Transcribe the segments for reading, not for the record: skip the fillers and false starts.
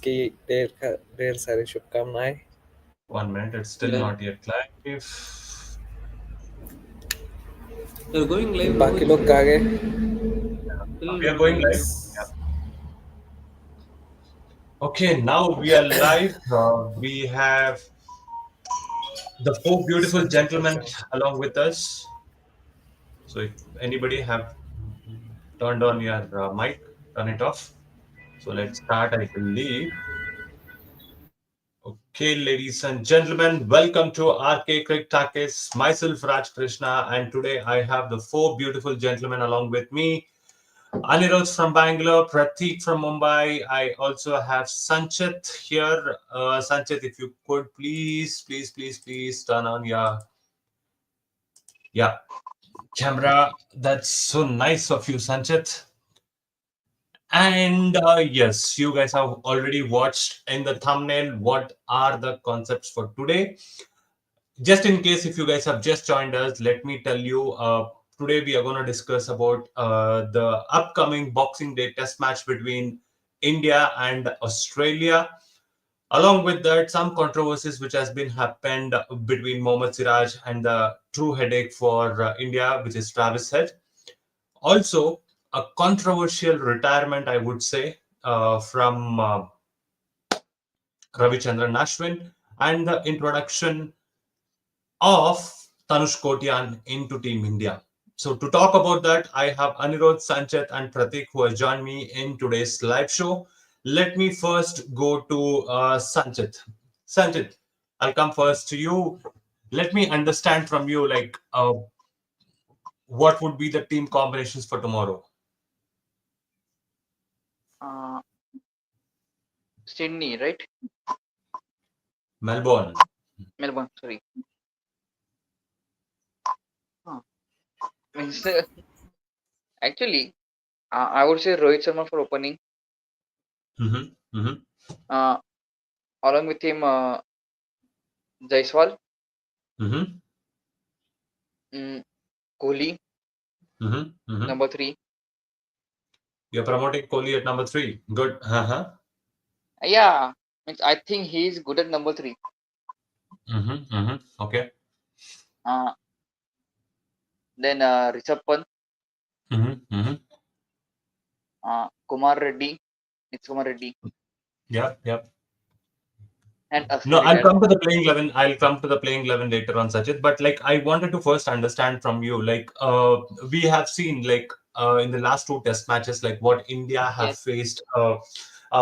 की ढेर सारी शुभकामनाएं। 1 minute, it's still Yeah, not yet live. you're going live now. बाकी It's लोग कहाँ गए? still We are not going going live. live. Yeah. Okay, now we are live. We have the four beautiful gentlemen along with us. So if anybody have turned on your mic, turn it off. So let's start, I believe. Okay, ladies and gentlemen, welcome to RK Crick Takis. Myself, Raj Krishna, and today I have the four beautiful gentlemen along with me. Anirudh from Bangalore, Pratik from Mumbai. I also have Sanchit here. Sanchit, if you could please turn on your camera. That's so nice of you, Sanchit. And yes, you guys have already watched in the thumbnail what are the concepts for today. Just in case if you guys have just joined us, let me tell you, today we are going to discuss about the upcoming Boxing Day test match between India and Australia. Along with that, some controversies which has been happened between Mohammad Siraj and the true headache for India, which is Travis Head. Also, a controversial retirement, I would say, from Ravichandran Ashwin, and the introduction of Tanush Kotian into Team India. So to talk about that, I have Anirudh, Sanchit, and Pratik who have joined me in today's live show. Let me first go to Sanchit. Sanchit, I'll come first to you. Let me understand from you, like, what would be the team combinations for tomorrow? Uh, Sydney, right? Melbourne. Melbourne, sorry. Huh. Means, actually, I would say Rohit Sharma for opening. Mm-hmm. Mm-hmm. Uh, Along with him, Jaiswal, Mm-hmm. mm, Kohli, Mm-hmm. Mm-hmm. number three. You're promoting Kohli at number 3. Good. Uh-huh. Yeah, means I think he is good at number three. Mm-hmm. Mm-hmm. Okay. Uh, then Rishabh Pant, Mm-hmm. Mm-hmm. Kumar Reddy, it's Kumar Reddy, Yeah. Yeah. and No, Ashwin I'll retired. come to the playing 11. I'll come to the playing 11 later on, Sajid. But like, I wanted to first understand from you, like, we have seen, like, in the last two test matches, like what India have Yes, faced,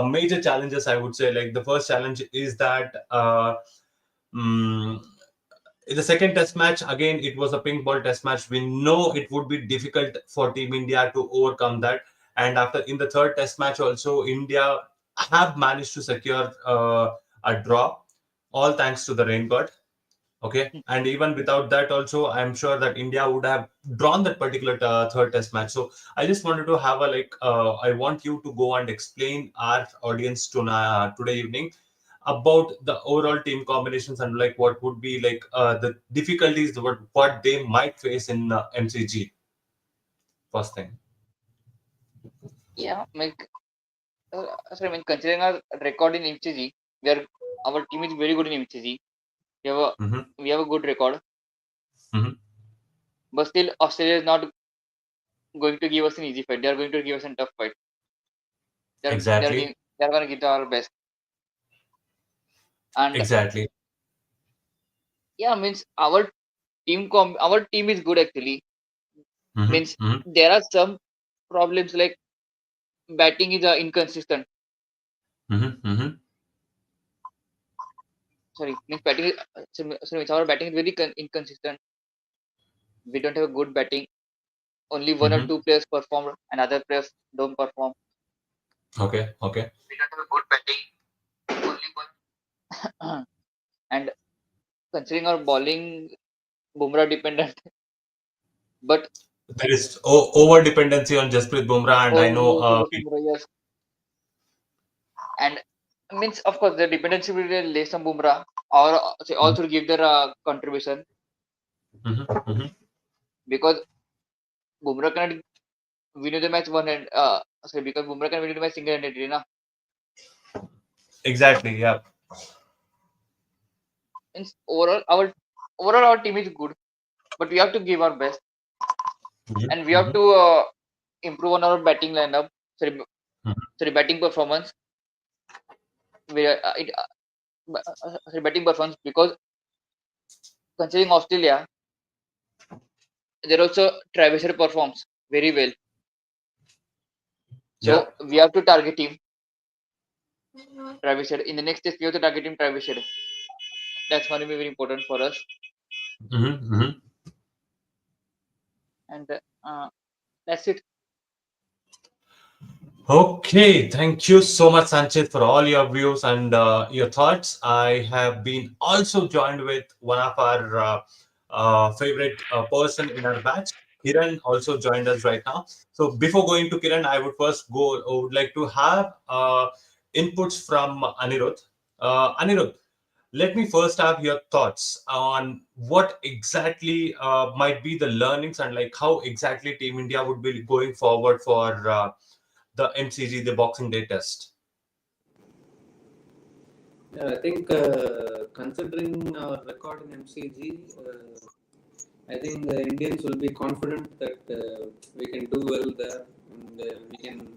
major challenges. I would say, like, the first challenge is that mm, in the second test match, again, it was a pink ball test match. We know it would be difficult for Team India to overcome that. And after in the third test match, also India have managed to secure a draw, all thanks to the rain god. Okay, and even without that, also I'm sure that India would have drawn that particular third test match. So I just wanted to have a like. I want you to go and explain our audience today evening about the overall team combinations and like what would be like the difficulties what they might face in MCG. First thing. yeah. Sorry, I mean, considering our record in MCG, our team is very good in MCG. We have a Mm-hmm. we have a good record, Mm-hmm. but still Australia is not going to give us an easy fight. They are going to give us a tough fight. Exactly. They are going to give our best. And Exactly. yeah, means our team is good actually. Mm-hmm. Means Mm-hmm. there are some problems like batting is inconsistent. Mm-hmm. Mm-hmm. Sorry, means batting is, sorry, means our batting is very inconsistent. We don't have a good batting. Only one or Mm-hmm. two players perform, and other players don't perform. Okay. Okay. We don't have a good batting. Only one. And considering our bowling, Bumrah dependent, but There is over dependency on Jasprit Bumrah, and I know. over Bumrah, yes. And means of course the dependency will be less on Bumrah or say also give their contribution Mhm, mhm. because Bumrah cannot win the match one hand. Sorry, because Bumrah can win the match single handedly, na. Exactly. Yeah. Means overall our team is good, but we have to give our best, and we have to improve on our batting lineup. Sorry, batting performance. We sorry, batting performance, because considering Australia, there also Travisher performs very well. Yeah. So we have to target him, Travisher. In the next test, we have to target him, Travisher. That's going to be very important for us. And that's it. Okay, thank you so much, Sanchit, for all your views and your thoughts. I have been also joined with one of our favorite person in our batch. Kiran also joined us right now. So before going to Kiran, I would first would like to have inputs from Anirudh. Anirudh, let me first have your thoughts on what exactly might be the learnings and like how exactly Team India would be going forward for the MCG, the Boxing Day test. I think considering our record in MCG, I think the Indians will be confident that we can do well there and we can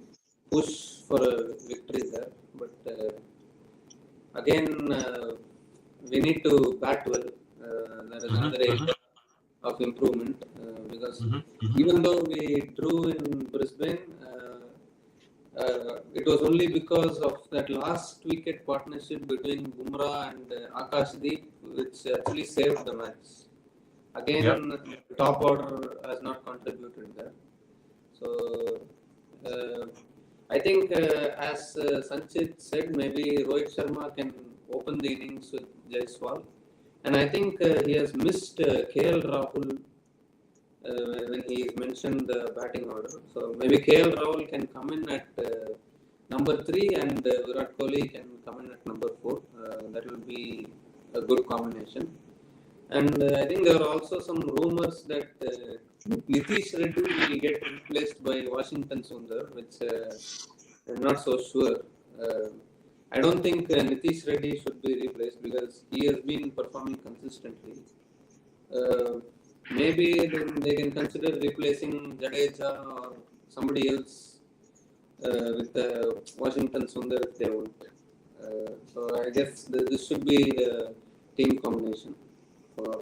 push for a victory there. But again, we need to bat well. That is another area of improvement because even though we drew in Brisbane, it was only because of that last wicket partnership between Bumrah and Akashdeep which actually saved the match. Again, the top order has not contributed there. So, I think, as Sanchit said, maybe Rohit Sharma can open the innings with Jaiswal. And I think he has missed KL Rahul when he mentioned the batting order. So maybe KL Rahul can come in at number 3 and Virat Kohli can come in at number 4. That will be a good combination. And I think there are also some rumors that Nitish Reddy will get replaced by Washington Sundar, which I'm not so sure. I don't think Nitish Reddy should be replaced because he has been performing consistently. Maybe then they can consider replacing Jadeja or somebody else with Washington Sundar if they want. So I guess this should be the team combination for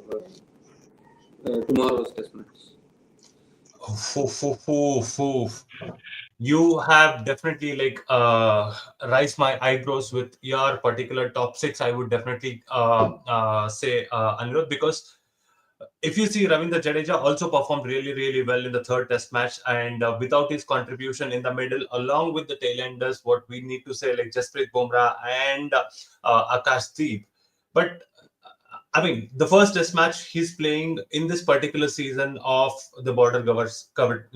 tomorrow's test match. You have definitely like raised my eyebrows with your particular top 6. I would definitely say Anirudh, because if you see, Ravindra Jadeja also performed really, really well in the third test match, and without his contribution in the middle, along with the tailenders, what we need to say like Jasprit Bumrah and Akashdeep. But I mean, the first test match he's playing in this particular season of the Border-Gavaskar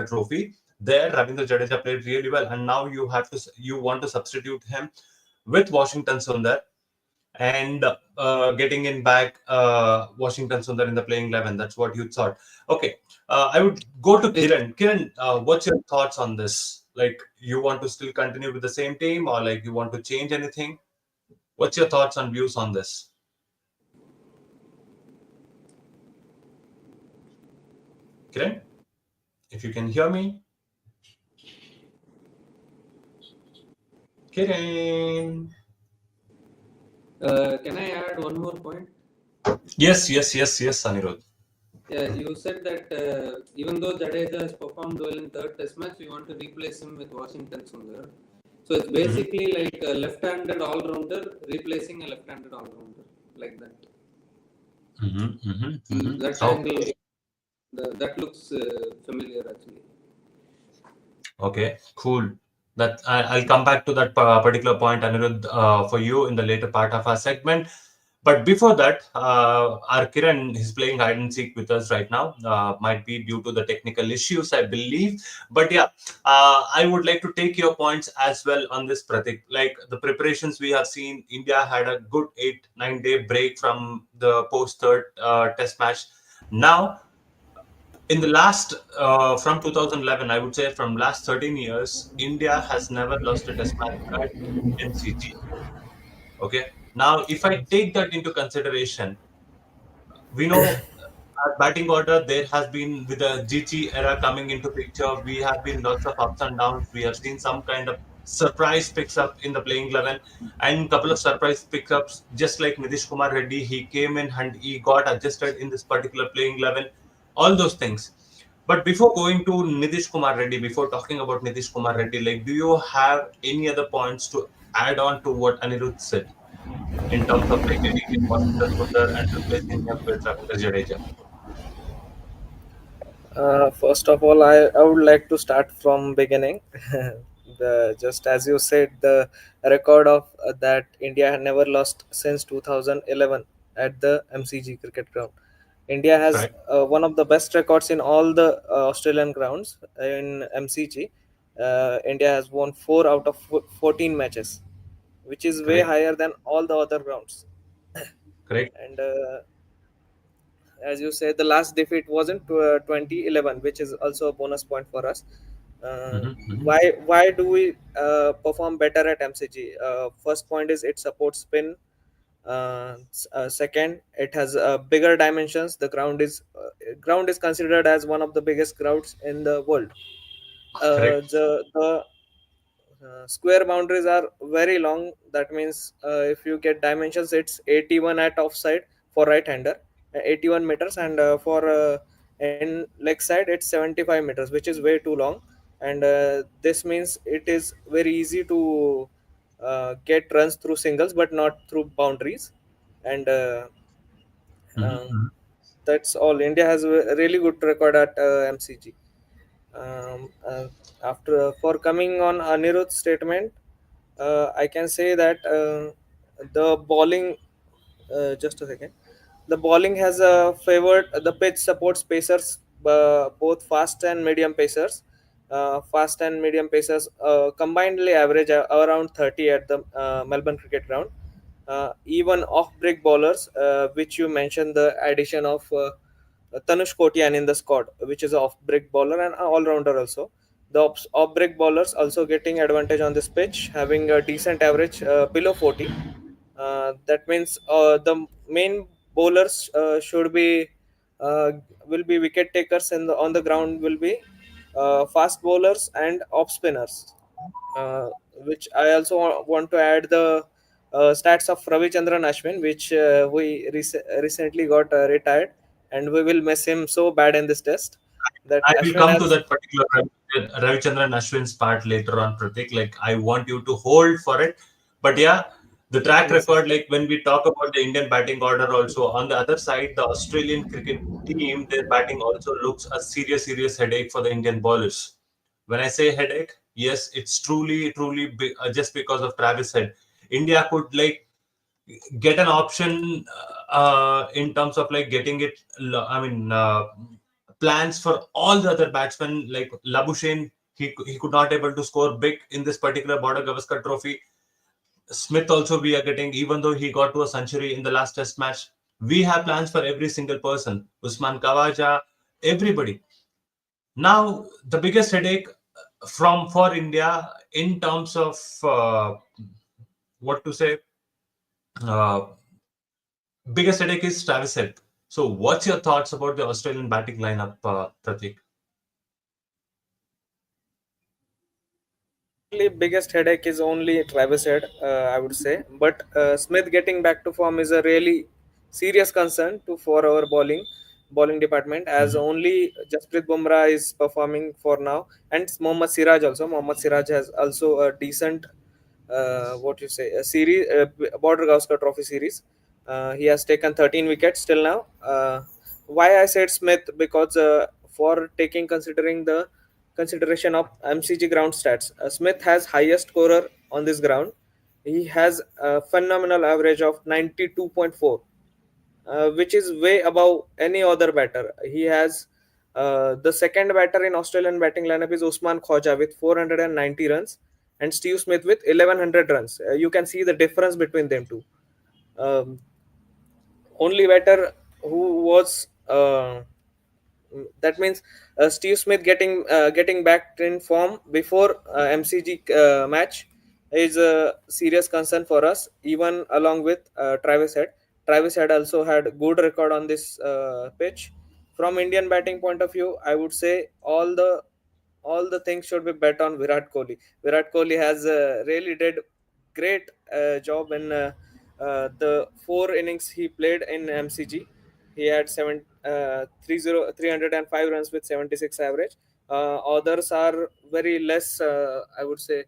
Trophy. There, Ravindra Jadeja played really well, and now you want to substitute him with Washington Sundar and getting in back Washington Sundar in the playing 11. That's what you thought. Okay, I would go to Kiran. Kiran, what's your thoughts on this? Like, you want to still continue with the same team, or like you want to change anything? What's your thoughts and views on this? Kiran, if you can hear me. Kiran. Can I add one more point? Yes, Anirudh. Yeah, you said that even though Jadeja has performed well in third test match, we want to replace him with Washington Sundar. So it's basically like a left-handed all-rounder replacing a left-handed all-rounder, like that. That angle, that looks familiar actually. Okay, cool. That I'll come back to that particular point, Anirudh, for you in the later part of our segment. But before that, our Kiran is playing hide and seek with us right now. Might be due to the technical issues, I believe. But yeah, I would like to take your points as well on this, Pratik. Like the preparations we have seen, India had a good 8-9 day break from the post third test match. Now, in the last from 2011, I would say from last 13 years, India has never lost a test match at MCG. Okay. Now, if I take that into consideration, we know our batting order there has been with the GT era coming into picture. We have been lots of ups and downs. We have seen some kind of surprise picks up in the playing 11 and couple of surprise pickups. Just like Nitish Kumar Reddy, he came in and he got adjusted in this particular playing 11. All those things. But before going to Nitish Kumar Reddy, before talking about Nitish Kumar Reddy, like, do you have any other points to add on to what Anirudh said in terms of like getting in Washington Sundar and replacing him with Ravindra Jadeja? First of all, I would like to start from beginning. Just as you said, the record of that India had never lost since 2011 at the MCG cricket ground. India has Correct. one of the best records in all the Australian grounds in MCG. India has won 4 out of 14 matches, which is way Correct. higher than all the other grounds. Correct. And as you said, the last defeat was in 2011, which is also a bonus point for us. uh, Mm-hmm. Mm-hmm. why do we perform better at MCG? First point is it supports spin. Second, it has bigger dimensions. The ground is considered as one of the biggest grounds in the world. Correct. The square boundaries are very long. That means if you get dimensions, it's 81 at offside for right hander, 81 meters, and for in leg side it's 75 meters, which is way too long. And this means it is very easy to get runs through singles but not through boundaries. And um, Mm-hmm. that's all. India has a really good record at MCG. um, uh, After for coming on Anirudh's statement, I can say that the bowling. Just a second. The bowling has favored the pitch supports pacers, both fast and medium pacers. Fast and medium pacers combinedly average around 30 at the Melbourne Cricket Ground. Even off-break bowlers, which you mentioned, the addition of Tanush Kotian in the squad, which is an off-break bowler and an all-rounder also. The off-break bowlers also getting advantage on this pitch, having a decent average below 40. That means the main bowlers should be uh, will be wicket takers in the on the ground will be fast bowlers and off spinners. Which I also want to add the stats of Ravichandran Ashwin, which we recently got retired, and we will miss him so bad in this test. That I will Ashwin come to has that particular Ravichandran Ashwin's part later on, Pratik. Like, I want you to hold for it. But yeah, the track yes, yes. record, like when we talk about the Indian batting order also, on the other side, the Australian cricket team, their batting also looks a serious, serious headache for the Indian bowlers. When I say headache, yes, it's just because of Travis Head. India could like get an option in terms of like getting it. I mean, plans for all the other batsmen like Labuschagne. He could not able to score big in this particular Border-Gavaskar Trophy. Smith also we are getting, even though he got to a century in the last Test match. We have plans for every single person. Usman Khawaja, everybody. Now the biggest headache from for India in terms of what to say. Uh, Biggest headache is Travis Head. So, what's your thoughts about the Australian batting lineup, Pratik? Biggest headache is only Travis Head, I would say. But Smith getting back to form is a really serious concern to for our bowling department, as Mm-hmm. only Jasprit Bumrah is performing for now, and Mohammad Siraj also. Mohammad Siraj has also a decent, what you say, a series, Border-Gavaskar Trophy series. He has taken 13 wickets till now. Why I said Smith? Because for taking considering the consideration of MCG ground stats, Smith has highest scorer on this ground. He has a phenomenal average of 92.4, which is way above any other batter. He has the second batter in Australian batting lineup is Usman Khawaja with 490 runs and Steve Smith with 1100 runs. You can see the difference between them two. Um, Only batter who was That means Steve Smith getting back in form before MCG match is a serious concern for us, even along with Travis Head. Travis Head also had good record on this pitch. From Indian batting point of view, I would say all the things should be bet on Virat Kohli. Virat Kohli has really did great job in the 4 innings he played in MCG. He had 305 runs with 76 average. Others are very less, I would say,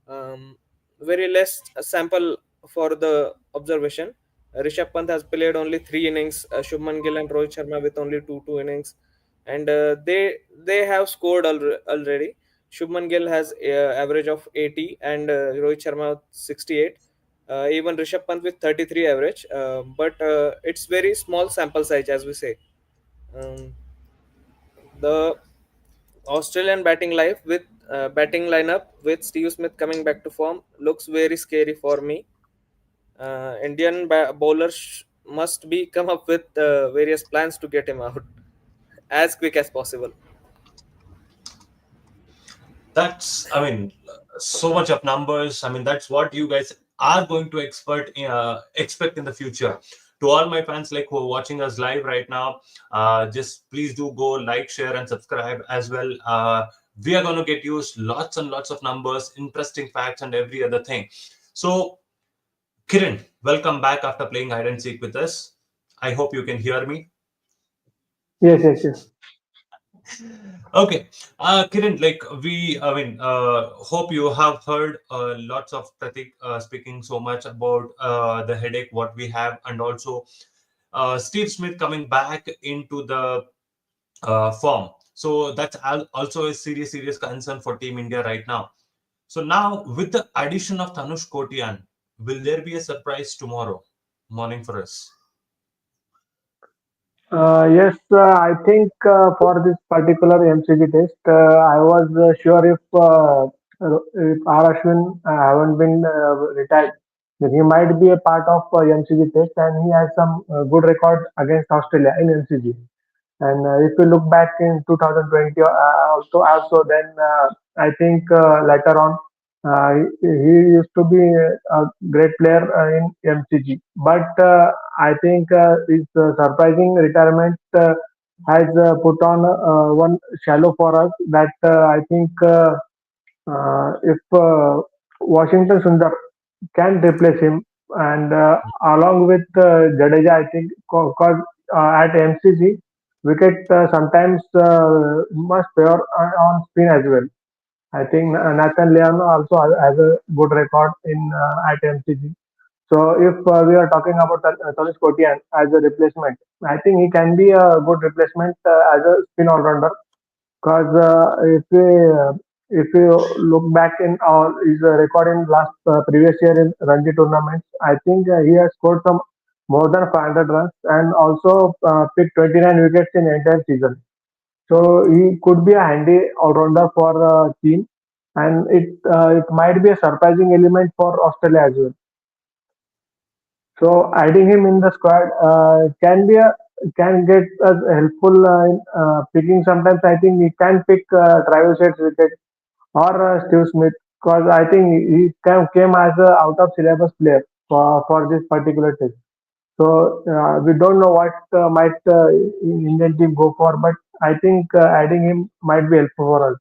um, very less sample for the observation. Rishabh Pant has played only 3 innings. Shubman Gill and Rohit Sharma with only two innings, and they have scored already. Shubman Gill has average of 80 and Rohit Sharma 68. Even Rishabh Pant with 33 average, but it's very small sample size, as we say. Um, the Australian batting lineup with Steve Smith coming back to form looks very scary for me. Indian bowlers must be come up with various plans to get him out as quick as possible. That's, I mean, so much of numbers. I mean, that's what you guys are going to expect in the future. To all my fans like who are watching us live right now, just please do go like, share, and subscribe as well. We are going to get you lots and lots of numbers, interesting facts, and every other thing. So, Kiran, welcome back after playing hide and seek with us. I hope you can hear me. Yes, yes, yes. Okay, Kiran, I mean, hope you have heard lots of Pratik speaking so much about the headache what we have, and also Steve Smith coming back into the form. So that's also a serious concern for Team India right now. So now with the addition of Tanush Kotian, will there be a surprise tomorrow morning for us? Yes, I think for this particular MCG test, I was sure if R. Ashwin haven't been retired, then he might be a part of MCG test, and he has some good record against Australia in MCG. And if you look back in 2020, also then I think later on he used to be a great player in MCG. But I think his surprising retirement has put on one shallow for us that I think if Washington Sundar can replace him, and along with Jadeja, I think because at MCG wicket sometimes must favor on spin as well. I think Nathan Leon also has a good record in at MCG. So if we are talking about Tanis Kotian as a replacement, I think he can be a good replacement as a spin all-rounder. Because if you look back in his record in last previous year in Ranji tournaments, I think he has scored some more than 500 runs and also picked 29 wickets in entire season. So he could be a handy all-rounder for team, and it might be a surprising element for Australia as well. So adding him in the squad can get us helpful in picking. Sometimes I think we can pick Travis Head's wicket or Steve Smith because I think came as a out of syllabus player for this particular test. So we don't know what might Indian team go for, but I think adding him might be helpful for us.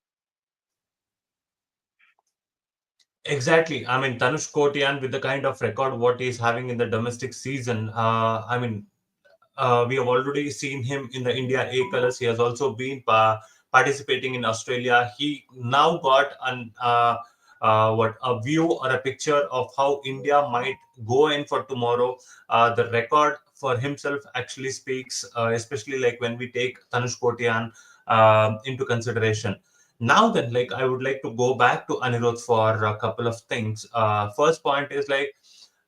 Exactly. I mean, Tanush Kotian with the kind of record what he's having in the domestic season. I mean, we have already seen him in the India A colors. He has also been participating in Australia. He now got what a view or a picture of how India might go in for tomorrow. The record for himself actually speaks, especially like when we take Tanush Kotian into consideration. Now then, like I would like to go back to Anirudh for a couple of things. First point is like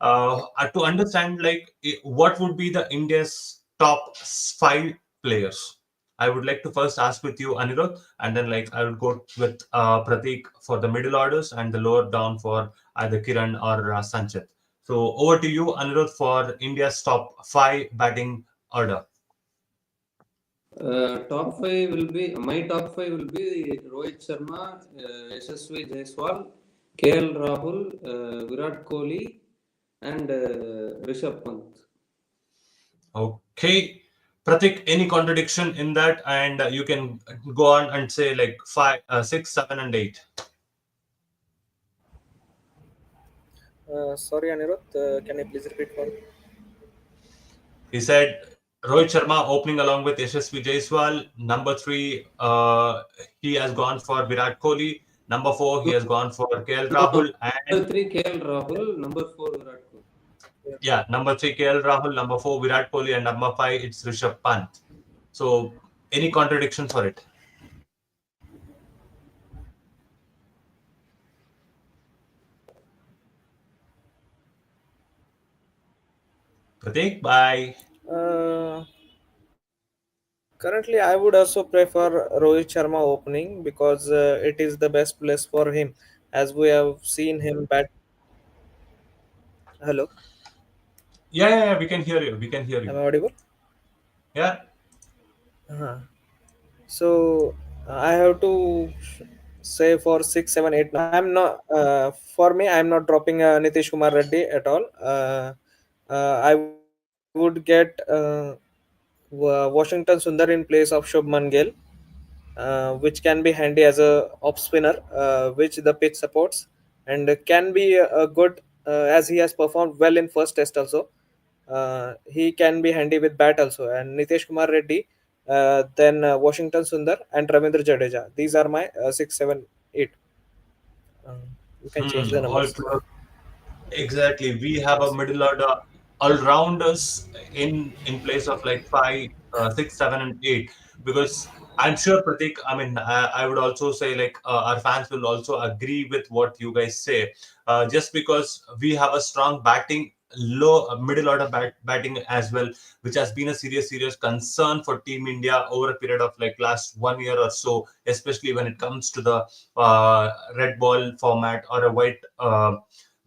to understand like what would be the India's top five players. I would like to first ask with you, Anirudh, and then like I will go with Pratik for the middle orders and the lower down for either Kiran or Sanchit. So over to you, Anirudh, for India's top five batting order. Top five will be my top five will be Rohit Sharma, Yashasvi Jaiswal, KL Rahul, Virat Kohli, and Rishabh Pant. Okay. Pratik, any contradiction in that? And you can go on and say like 5, 6, 7, and 8. Sorry, Anirudh, can you please repeat for me? He said Rohit Sharma opening along with Yashasvi Jaiswal. Number 3, he has gone for Virat Kohli. Number 4, he No, has gone for KL no, no. Rahul. And Number three KL Rahul, number four Virat Kohli. Yeah. yeah, number 3, KL Rahul. Number 4, Virat Kohli. And number 5, it's Rishabh Pant. So, any contradiction for it? Pratik, bye. Uh, Currently, I would also prefer Rohit Sharma opening because it is the best place for him, as we have seen him bat. Hello, Yeah, we can hear you. We can hear am you. I audible? Yeah. Uh-huh. So I have to say for 6, 7, 8. I'm not. For me, I'm not dropping Nitish Kumar Reddy at all. I would get Washington Sundar in place of Shubman Gill, which can be handy as a off spinner, which the pitch supports, and can be a good as he has performed well in first test also. He can be handy with bat also, and Nitesh Kumar Reddy, then Washington Sundar and Ravindra Jadeja. These are my 6, 7, 8. Uh, you can change the All numbers. exactly. We have a middle order all-rounders in place of like 5, 6, 7, and 8. Because I'm sure Pratik, I mean, I would also say like our fans will also agree with what you guys say. Just because we have a strong batting, low middle order batting as well, which has been a serious concern for Team India over a period of like last 1 year or so, especially when it comes to the red ball format or a white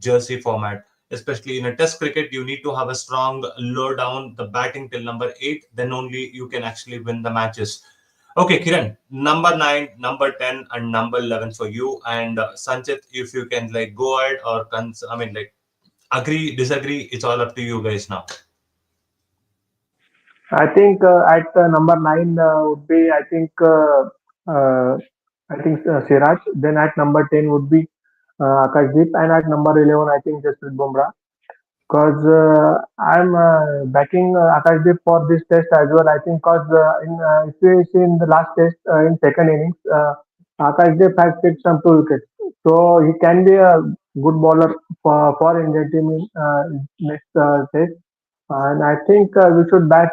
jersey format. Especially in a test cricket, you need to have a strong low down the batting till number 8, then only you can actually win the matches. Okay, Kiran, number 9, number 10, and number 11 for you. And Sanchit, if you can like go ahead or I mean like agree, disagree, it's all up to you guys now. I think at number nine would be uh, Siraj. Then at number 10 would be Akashdeep, and at number 11 I think Jasprit Bumrah. Because I'm backing Akashdeep for this test as well. I think because if we see in the last test in second innings, Akashdeep has picked some 2 wickets, so he can be a good bowler for Indian team in next test. And I think we should back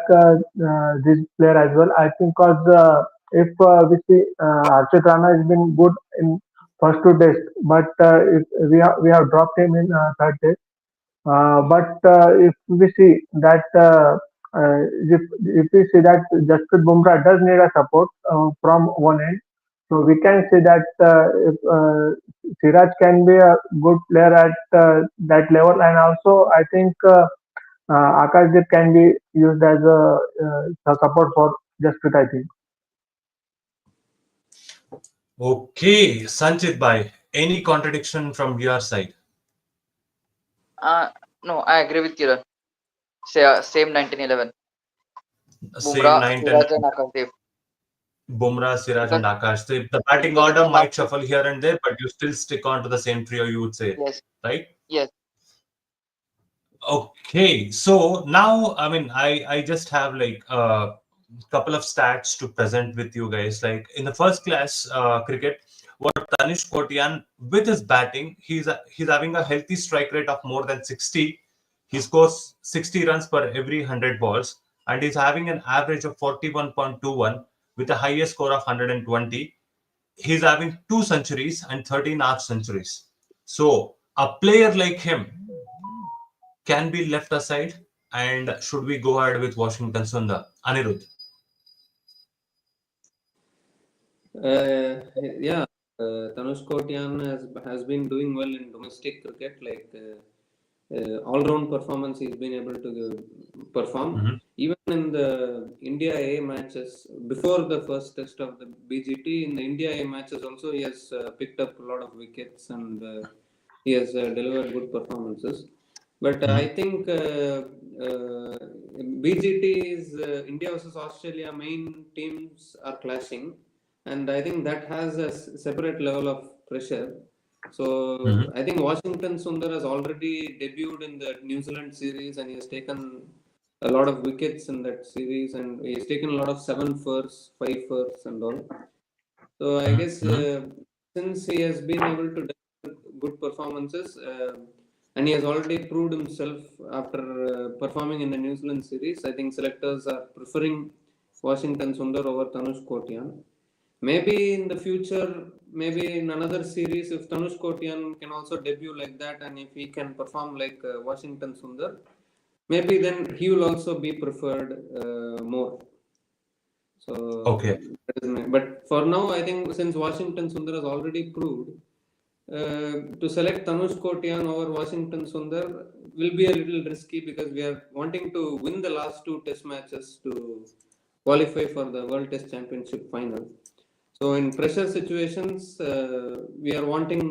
this player as well. I think because if we see Archit Rana has been good in first 2 tests, but if we have dropped him in third test. But if we see that if we see that Jasprit Bumrah does need a support from one end, so we can say that if Siraj can be a good player at that level, and also I think Akashdeep can be used as a support for Jasprit. I think. Okay, Sanchit bhai, any contradiction from your side? Uh, no, I agree with Kiran. Same 1911. Same Bumrah, 9, 10, Siraj, and Akashdeep. Bumrah, Siraj, and Because Akash. The batting because in order the last might shuffle here and there, but you still stick on to the same trio, you would say, yes, right? yes. Okay, so now I mean I just have like a couple of stats to present with you guys. Like in the first class cricket, what Tanish Kotian with his batting, he's having a healthy strike rate of more than 60. He scores 60 runs per every 100 balls, and he's having an average of 41.21 with a highest score of 120. He's having 2 centuries and 13 half centuries. So a player like him can be left aside, and should we go ahead with Washington Sundar? Anirudh. Yeah, Tanush Kotian has been doing well in domestic cricket. Like all-round performance, he's been able to perform. Mhm. Even in the India A matches, before the first test of the BGT, in the India A matches also, he has picked up a lot of wickets and he has delivered good performances. But I Mhm. think BGT is India versus Australia main teams are clashing, and I think that has a separate level of pressure. So Mhm. I think Washington Sundar has already debuted in the New Zealand series, and he has taken a lot of wickets in that series, and he has taken a lot of 7 firsts, 5 firsts, and all. So I Mhm. guess Mhm. since he has been able to deliver good performances, and he has already proved himself after performing in the New Zealand series, I think selectors are preferring Washington Sundar over Tanush Kotian. Maybe in the future, maybe in another series, if Tanush Kotian can also debut like that, and if he can perform like Washington Sundar, maybe then he will also be preferred more. So, Okay. but for now, I think since Washington Sundar has already proved, to select Tanush Kotian over Washington Sundar will be a little risky because we are wanting to win the last two test matches to qualify for the World Test Championship final. So, in pressure situations, we are wanting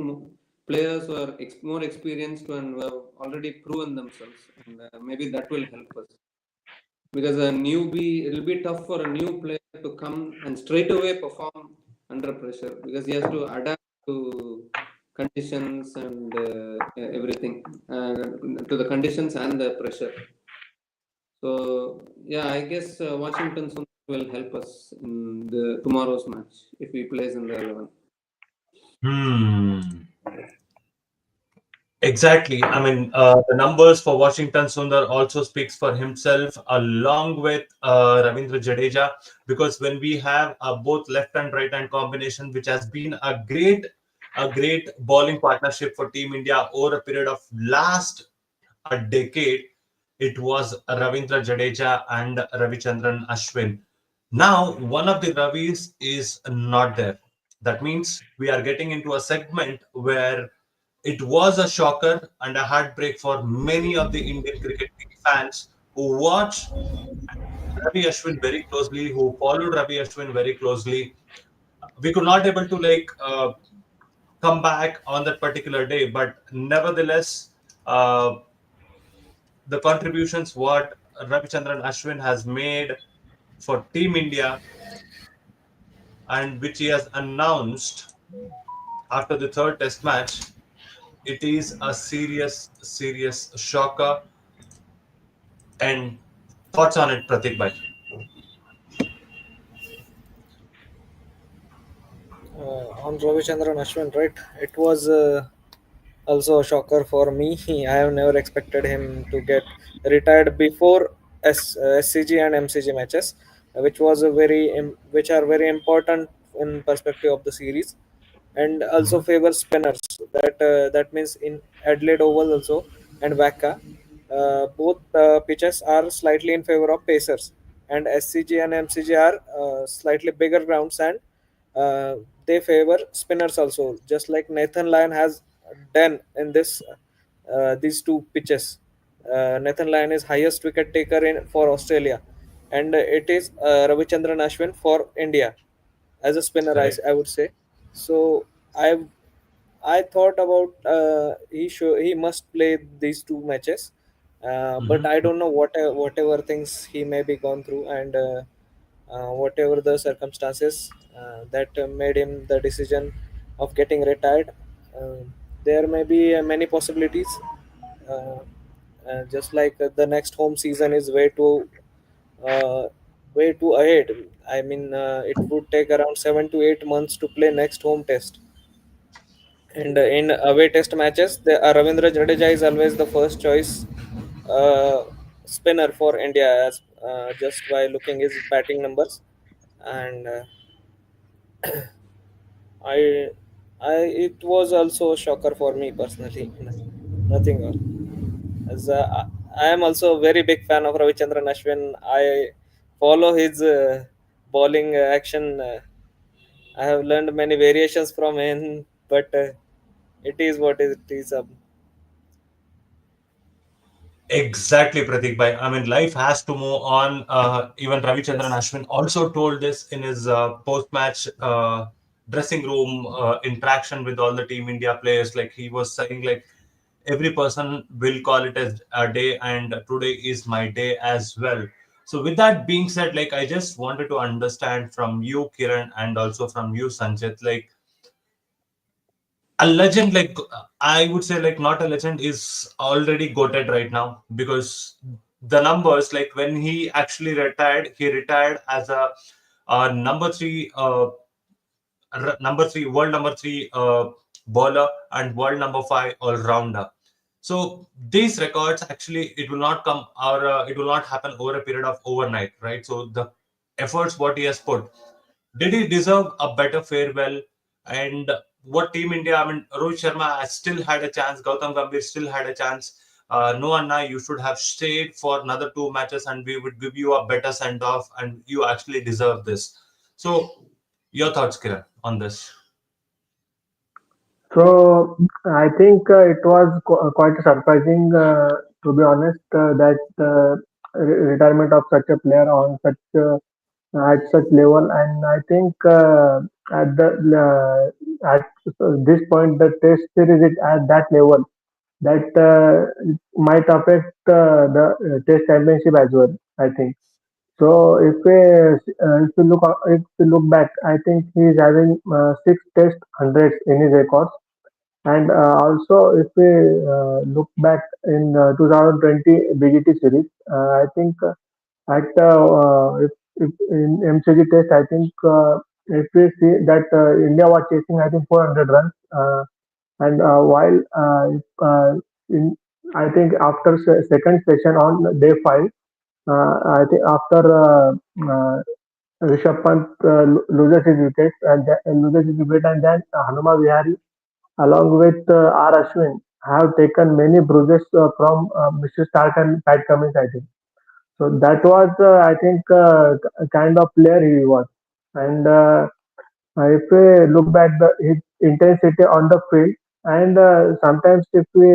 players who are more experienced and who have already proven themselves, and maybe that will help us because a newbie, it'll be tough for a new player to come and straight away perform under pressure because he has to adapt to conditions and everything, to the conditions and the pressure. So yeah, I guess Washington Sundar will help us in the tomorrow's match if he plays in the 11. Hmm. Exactly. I mean, the numbers for Washington Sundar also speaks for himself, along with Ravindra Jadeja, because when we have both left and right hand combination, which has been a great bowling partnership for Team India over a period of last a decade, it was Ravindra Jadeja and Ravichandran Ashwin. Now, one of the Ravis is not there. That means we are getting into a segment where it was a shocker and a heartbreak for many of the Indian cricket fans who watch Ravi Ashwin very closely, who followed Ravi Ashwin very closely. We could not able to come back on that particular day, but nevertheless, the contributions what Ravichandran Ashwin has made for Team India and which he has announced after the third test match, it is a serious shocker. And thoughts on it, Pratik Bhai? On Ravichandran Ashwin, right? It was also a shocker for me. I have never expected him to get retired before SCG and MCG matches, which was a which are very important in perspective of the series, and also Mhm. favor spinners. That means in Adelaide Oval also and Wacker, both pitches are slightly in favor of pacers, and SCG and MCG are slightly bigger grounds and uh, they favor spinners also, just like Nathan Lyon has done in this these two pitches. Nathan Lyon is highest wicket taker in for Australia, and it is Ravichandran Ashwin for India as a spinner. Correct. I would say so. I thought about he must play these two matches, but Mhm. I don't know whatever things he may be gone through and whatever the circumstances that made him the decision of getting retired. Uh, there may be many possibilities. Uh, just like the next home season is uh, way too ahead. I mean, it would take around 7 to 8 months to play next home test. And in away test matches, Ravindra Jadeja is always the first choice uh, spinner for India, as just by looking his batting numbers. And I, it was also a shocker for me personally. Nothing else. As I am also a very big fan of Ravichandran Ashwin. I follow his bowling action. I have learned many variations from him, but it is what it is. Exactly, Pratik bhai. I mean, life has to move on. Even Ravichandran Ashwin also told this in his post-match dressing room interaction with all the Team India players. Like he was saying, like every person will call it as a day, and today is my day as well. So, with that being said, like I just wanted to understand from you, Kiran, and also from you, Sanjit, like a legend, like I would say, like not a legend is already goated right now, because the numbers, like when he actually retired, he retired as a number three number three world number three bowler and world number five all rounder. So these records actually, it will not come, or it will not happen over a period of overnight, right? So the efforts what he has put, did he deserve a better farewell? And what Team India, I mean, Rohit Sharma has still had a chance, Gautam Gambhir still had a chance. No, Anna, you should have stayed for another two matches and we would give you a better send off, and you actually deserve this. So, your thoughts, Kiran, on this? So I think it was quite surprising, to be honest, that retirement of such a player on such at such level, and I think at this point the Test series is at that level that might affect the Test championship as well. I think so. If we look back, I think he is having six Test hundreds in his records, and also, if we look back in 2020 BGT series, I think at if in MCG test, I think if we see that India was chasing, I think 400 runs, and while in I think after second session on day five, I think after Rishabh Pant loses his wicket and then Hanuma Vihari along with R. Ashwin, have taken many bruises from Mr. Stark and Pat Cummins, I think. So that was, I think, a kind of player he was. And if we look back the his intensity on the field, and sometimes if we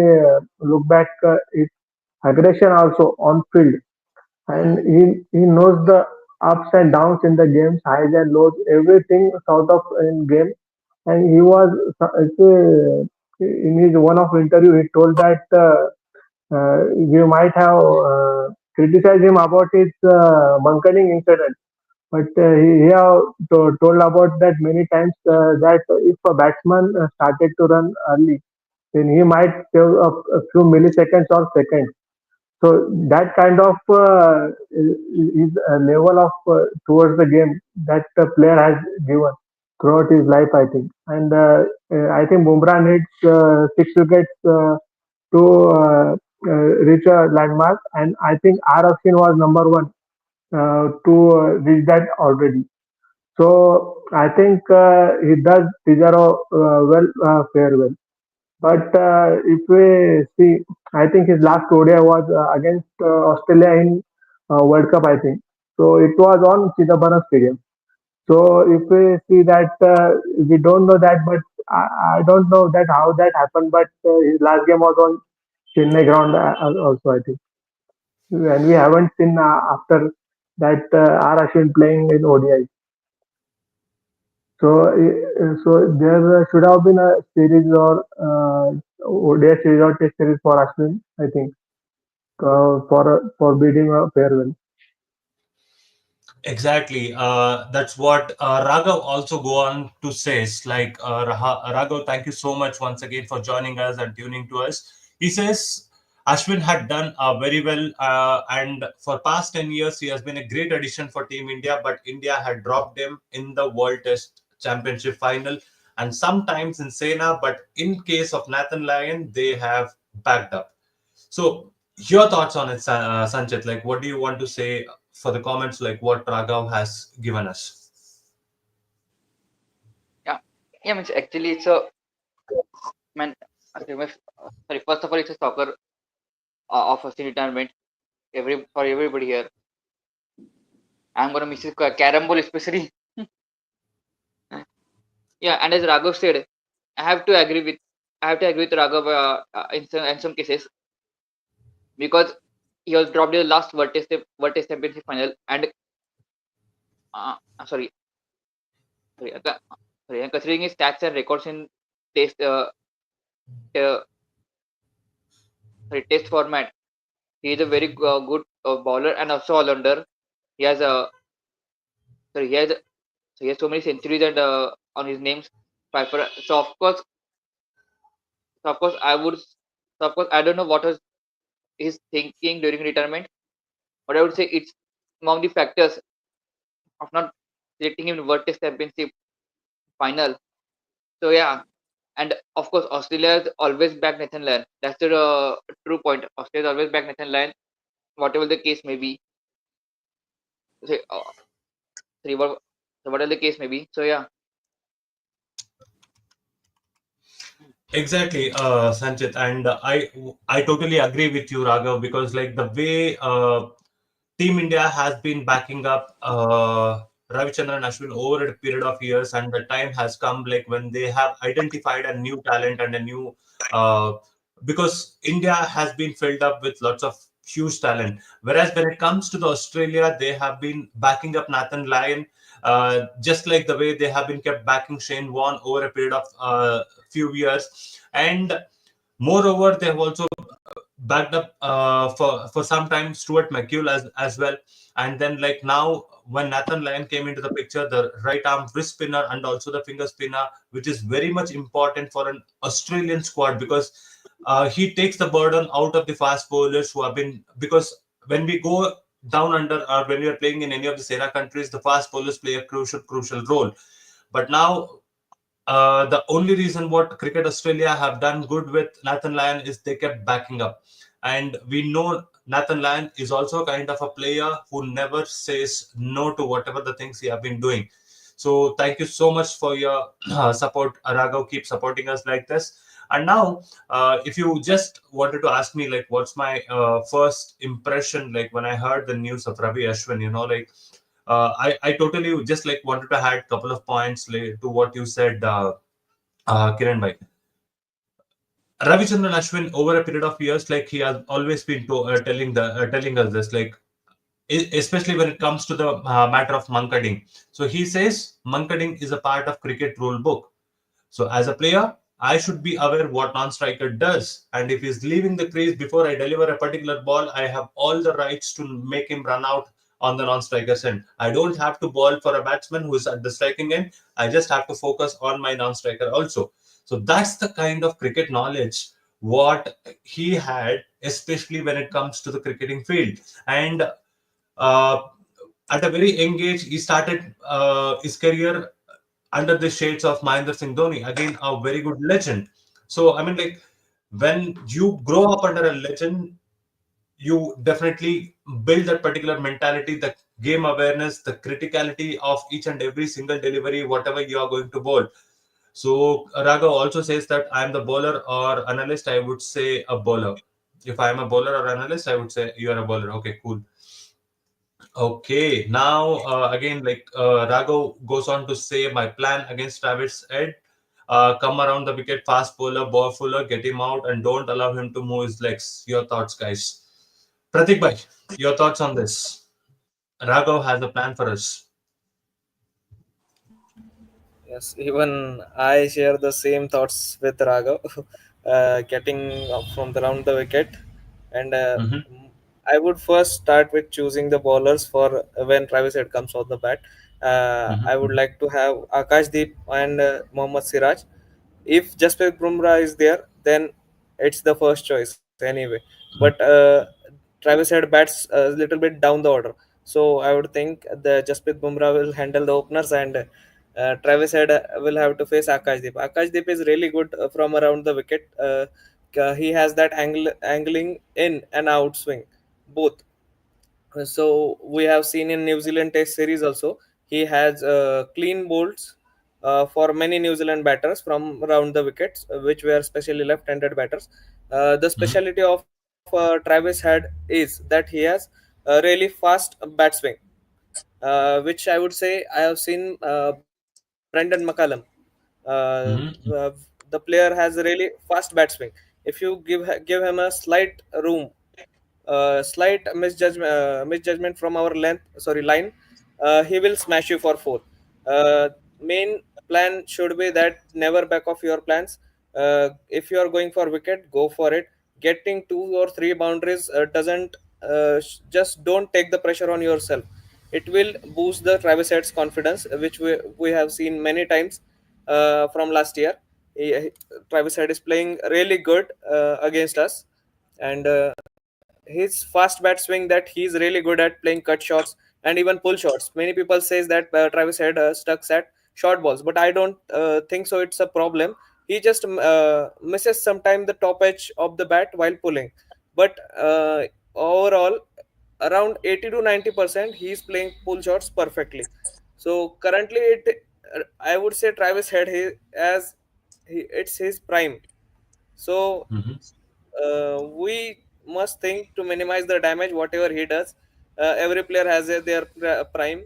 look back his aggression also on field, and he knows the ups and downs in the games, highs and lows, everything sort of in game. And he was in his one of interview he told that we might have criticized him about his bunkering incident, but he have told about that many times that if a batsman started to run early, then he might save a few milliseconds or seconds. So that kind of is a level of towards the game that the player has given throughout his life, I think. And I think Bumrah needs six wickets to reach a landmark, and I think R. Ashwin was number one to reach that already. So I think he does deserve a farewell. But if we see, I think his last ODI was against Australia in World Cup, I think. So it was on Chidambaram Stadium. So if we see that, we don't know that, but I don't know that how that happened. But his last game was on Chennai ground also, I think. And we haven't seen after that R Ashwin playing in ODI. So, there should have been a series or ODI series or Test series for Ashwin, I think, for bidding a farewell. Exactly. That's what Raghav also go on to say. It's like Raghav, thank you so much once again for joining us and tuning to us. He says Ashwin had done very well, and for past 10 years he has been a great addition for Team India. But India had dropped him in the World Test Championship final, and sometimes in Sena. But in case of Nathan Lyon, they have backed up. So, your thoughts on it, Sanchit? Like, what do you want to say for the comments, like what Raghav has given us? Yeah, yeah. Means actually, it's a man. Okay, sorry. First of all, it's a soccer of a retirement. For everybody here, I'm gonna miss his carom ball especially. Yeah, and as Raghav said, I have to agree with I have to agree with Raghav in some cases because he was dropped in the last World Test Championship final, and uh, sorry, sorry, sorry, and considering his stats and records in Test uh, Test format, he is a very good bowler and also all-rounder. He has a sorry, he has so many centuries and on his names. So of course, of course, I don't know what was his thinking during retirement, but I would say it's among the factors of not selecting him in World Test Championship final. So yeah, and of course, Australia has always backed Nathan Lyon. That's the true point. Australia has always backed Nathan Lyon, whatever the case may be. So, sorry, whatever the case may be. So yeah, Exactly, Sanchit, and I totally agree with you, Raghav, because like the way Team India has been backing up Ravichandran Ashwin over a period of years, and the time has come like when they have identified a new talent and a new uh, because India has been filled up with lots of huge talent. Whereas when it comes to the Australia, they have been backing up Nathan Lyon, just like the way they have been kept backing Shane Warne over a period of few years, and moreover, they have also backed up for some time Stuart McGill as well. And then like now when Nathan Lyon came into the picture, the right arm wrist spinner and also the finger spinner, which is very much important for an Australian squad because he takes the burden out of the fast bowlers who have been because when we go down under or when we are playing in any of the Sera countries, the fast bowlers play a crucial role. But now the only reason what Cricket Australia have done good with Nathan Lyon is they kept backing up. And we know Nathan Lyon is also kind of a player who never says no to whatever the things he have been doing. So thank you so much for your support, Raghav. Keep supporting us like this. And now, if you just wanted to ask me, like, what's my first impression, like when I heard the news of Ravi Ashwin, like I totally just like wanted to add a couple of points to what you said, Kiran bhai. Ravichandran Ashwin, over a period of years, like he has always been telling us this, like especially when it comes to the matter of mankading. So he says mankading is a part of cricket rule book. So as a player, I should be aware what non-striker does. And if he's leaving the crease before I deliver a particular ball, I have all the rights to make him run out on the non-striker's end. I don't have to ball for a batsman who's at the striking end. I just have to focus on my non-striker also. So that's the kind of cricket knowledge what he had, especially when it comes to the cricketing field. And uh, at a very young age, he started his career under the shades of Mahendra Singh Dhoni, again a very good legend. So I mean, like when you grow up under a legend, you definitely build that particular mentality, the game awareness, the criticality of each and every single delivery, whatever you are going to bowl. So Raga also says that I am the bowler or analyst. I would say a bowler. If I am a bowler or analyst, I would say you are a bowler. Okay, cool. Okay, now again, like Raghav goes on to say, my plan against Travis Ed, come around the wicket, fast bowler, ball fuller, get him out, and don't allow him to move his legs. Your thoughts, guys? Pratik bhai, your thoughts on this? Raghav has a plan for us. Yes, even I share the same thoughts with Raghav, getting up from around the wicket, and Mm-hmm, I would first start with choosing the bowlers for when Travis Head comes on the bat. I would mm-hmm, like to have Akashdeep and Mohammad Siraj. If Jasprit Bumrah is there, then it's the first choice anyway. But Travis Head bats a little bit down the order, so I would think the Jasprit Bumrah will handle the openers and Travis Head will have to face Akashdeep. Akashdeep is really good from around the wicket. He has that angling in and out swing, both. So we have seen in New Zealand Test series also he has clean bowls for many New Zealand batters from around the wickets, which were especially left-handed batters. The mm-hmm, speciality of Travis Head is that he has a really fast bat swing, which I would say I have seen Brendan McCallum. mm-hmm, The player has a really fast bat swing. If you give him a slight room slight misjudgment from our line, he will smash you for four. Main plan should be that never back off your plans. If you are going for wicket, go for it. Getting two or three boundaries doesn't just don't take the pressure on yourself. It will boost the Travis Head's confidence, which we have seen many times from last year. Travis Head is playing really good against us, and his fast bat swing, that he's really good at playing cut shots and even pull shots. Many people says that Travis Head stuck at short balls, but I don't think so. It's a problem. He just misses sometime the top edge of the bat while pulling, but overall, around 80 to 90%, he's playing pull shots perfectly. So currently, I would say Travis Head it's his prime. So Mhm. we must think to minimize the damage whatever he does. Every player has their prime,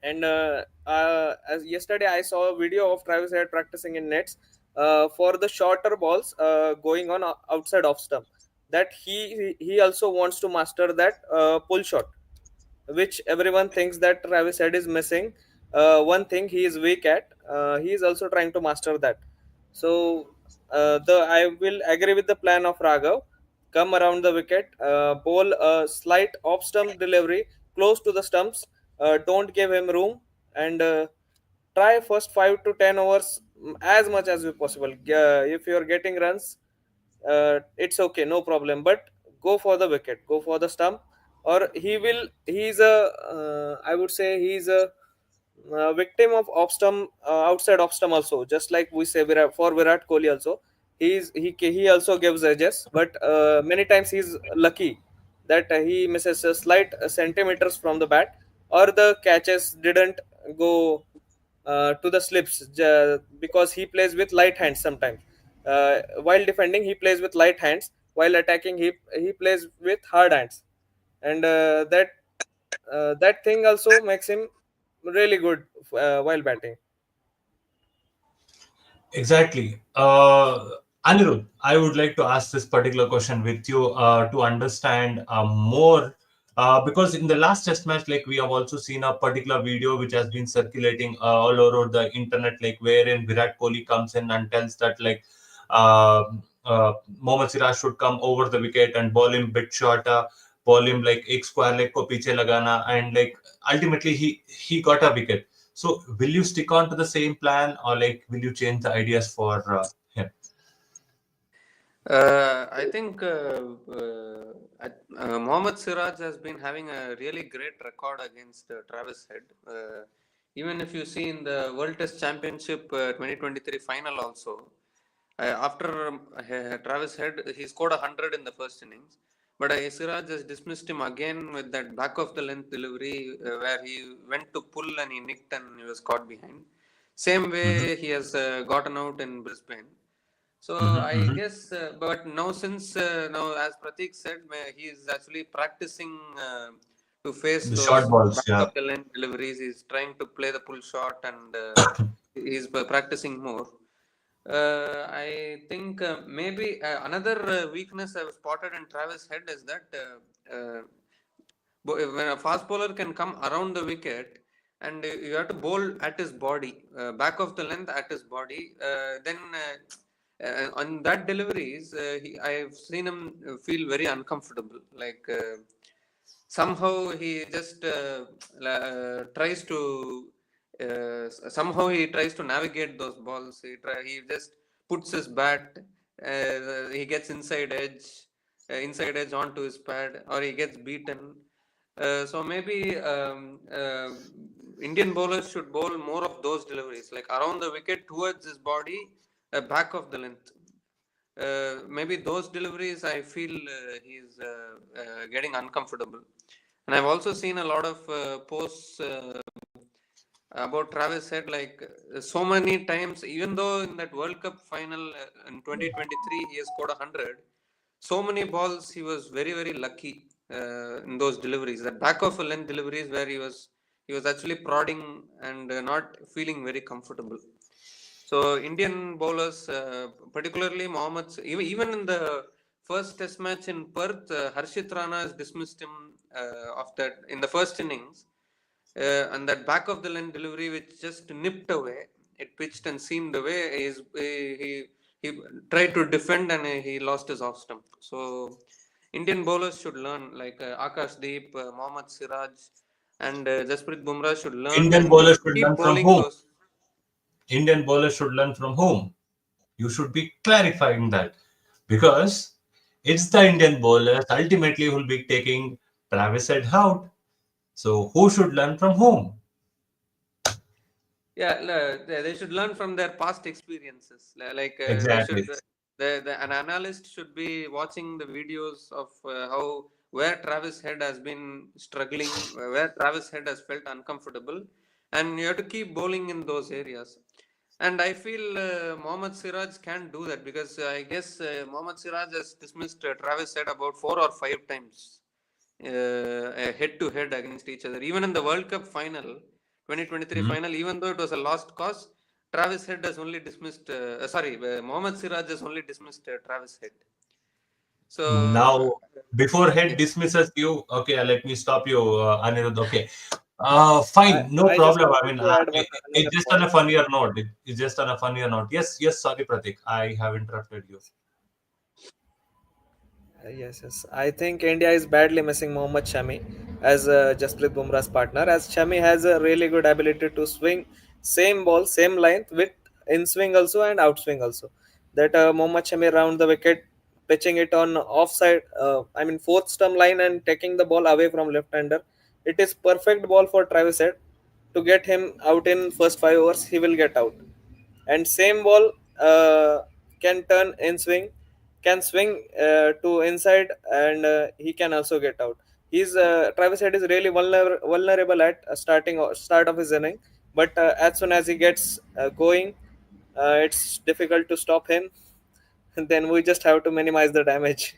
and as yesterday I saw a video of Travis Head practicing in nets for the shorter balls going on outside off stump. That he also wants to master that pull shot, which everyone thinks that Travis Head is missing. One thing he is weak at, he is also trying to master that. So the I will agree with the plan of Raghav. Come around the wicket, bowl a slight off stump delivery close to the stumps. Don't give him room, and try first 5 to 10 overs as much as possible. If you are getting runs, it's okay, no problem. But go for the wicket, go for the stump, or he's a I would say he's a victim of off stump, outside off stump also, just like we say for Virat Kohli also. He also gives edges, but many times he's lucky that he misses a slight centimeters from the bat, or the catches didn't go to the slips, because he plays with light hands sometimes. While defending, he plays with light hands. While attacking, he plays with hard hands, and that thing also makes him really good while batting. Exactly. Anirudh, I would like to ask this particular question with you to understand more. Because in the last test match, like we have also seen a particular video which has been circulating all over the internet, like wherein Virat Kohli comes in and tells that like uh, Mohammad Siraj should come over the wicket and ball him bit shorter, ball him like एक square leg को पीछे लगाना, and like ultimately he got a wicket. So, will you stick on to the same plan, or like will you change the ideas for him? I think Mohammad Siraj has been having a really great record against Travis Head. Even if you see in the World Test Championship 2023 final also, after Travis Head, he scored 100 in the first innings. But Siraj has dismissed him again with that back of the length delivery where he went to pull and he nicked and he was caught behind. Same Mhm, way he has gotten out in Brisbane. So mhm, I mhm. guess, but now since now as Pratik said, he is actually practicing to face The those short balls, back yeah. of the line deliveries. He's trying to play the pull shot and he's practicing more. I think maybe another weakness I've spotted in Travis Head is that when a fast bowler can come around the wicket and you have to bowl at his body, back of the length at his body, then on that deliveries, I've seen him feel very uncomfortable. Like somehow he just tries to somehow he tries to navigate those balls. He just puts his bat. He gets inside edge onto his pad, or he gets beaten. So maybe Indian bowlers should bowl more of those deliveries, like around the wicket towards his body, back of the length. Maybe those deliveries I feel he's getting uncomfortable. And I've also seen a lot of posts about Travis said like so many times, even though in that World Cup final in 2023 he has scored 100, so many balls he was very very lucky in those deliveries, that back of a length deliveries where he was actually prodding and not feeling very comfortable. So Indian bowlers, particularly Mohammad, even in the first Test match in Perth, Harshit Rana has dismissed him of that in the first innings, and that back of the line delivery which just nipped away, it pitched and seamed away. He tried to defend and he lost his off stump. So Indian bowlers should learn, like Akash Deep, Mohammad Siraj, and Jasprit Bumrah should learn Indian and bowlers should keep learn from bowling whom? those. Indian bowlers should learn from whom? You should be clarifying that, because it's the Indian bowlers ultimately who will be taking Travis Head out. So who should learn from whom? Yeah, they should learn from their past experiences. Like they should, Exactly. an analyst should be watching the videos of how where Travis Head has been struggling, where Travis Head has felt uncomfortable, and you have to keep bowling in those areas. And I feel Mohammad Siraj can do that because I guess Mohammad Siraj has dismissed Travis Head about 4 or 5 times head to head against each other. Even in the World Cup final, 2023 Mhm. final, even though it was a lost cause, Travis Head has only dismissed, Mohammad Siraj has only dismissed Travis Head. So, Now, before head yeah, dismisses you, okay, let me stop you, Anirudh. Okay, I, fine, no I just problem. I wanted mean, to add it's another just on point. a funnier note. It's just on a funnier note. Yes, yes. Sorry, Pratik, I have interrupted you. Yes, yes. I think India is badly missing Mohammad Shami as Jasprit Bumrah's partner, as Shami has a really good ability to swing same ball, same length with in swing also and outswing also. That Mohammad Shami round the wicket, pitching it on offside, fourth stump line and taking the ball away from left hander. It is perfect ball for Travis Head to get him out in first 5 overs. He will get out, and same ball can turn in swing, can swing to inside, and he can also get out. He's Travis Head is really vulnerable at start of his inning, but as soon as he gets going, it's difficult to stop him. Then we just have to minimize the damage.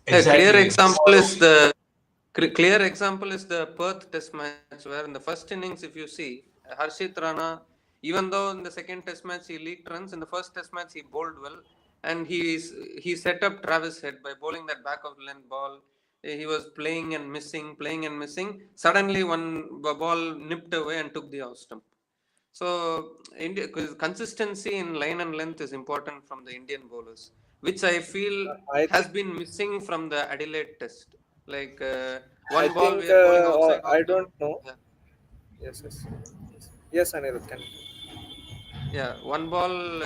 a clear Exactly. example is the clear example is the Perth Test match, where in the first innings, if you see, Harshit Rana, even though in the second Test match he leaked runs, in the first Test match he bowled well, and he set up Travis Head by bowling that back of length ball. He was playing and missing, playing and missing. Suddenly, one ball nipped away and took the off stump. So, India, consistency in line and length is important from the Indian bowlers, which I feel I has think been missing from the Adelaide Test. Like I one ball we think are bowling outside off I stump. don't know. Yeah, Yes, yes, yes, Anirudh can. yeah, one ball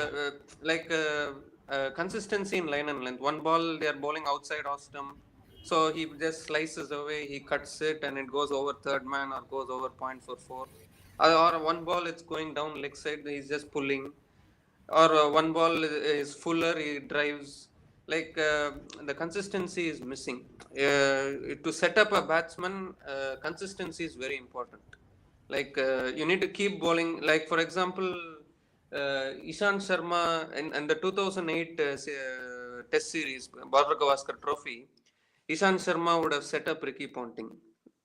consistency in line and length. One ball they are bowling outside off stump, so he just slices away, he cuts it, and it goes over third man or goes over point for four. Or one ball it's going down leg side, he's just pulling. Or one ball is fuller, he drives. Like the consistency is missing. To set up a batsman, consistency is very important. Like you need to keep bowling. Like for example, Ishan Sharma in the 2008 Test series, Border-Gavaskar Trophy, Ishan Sharma would have set up Ricky Ponting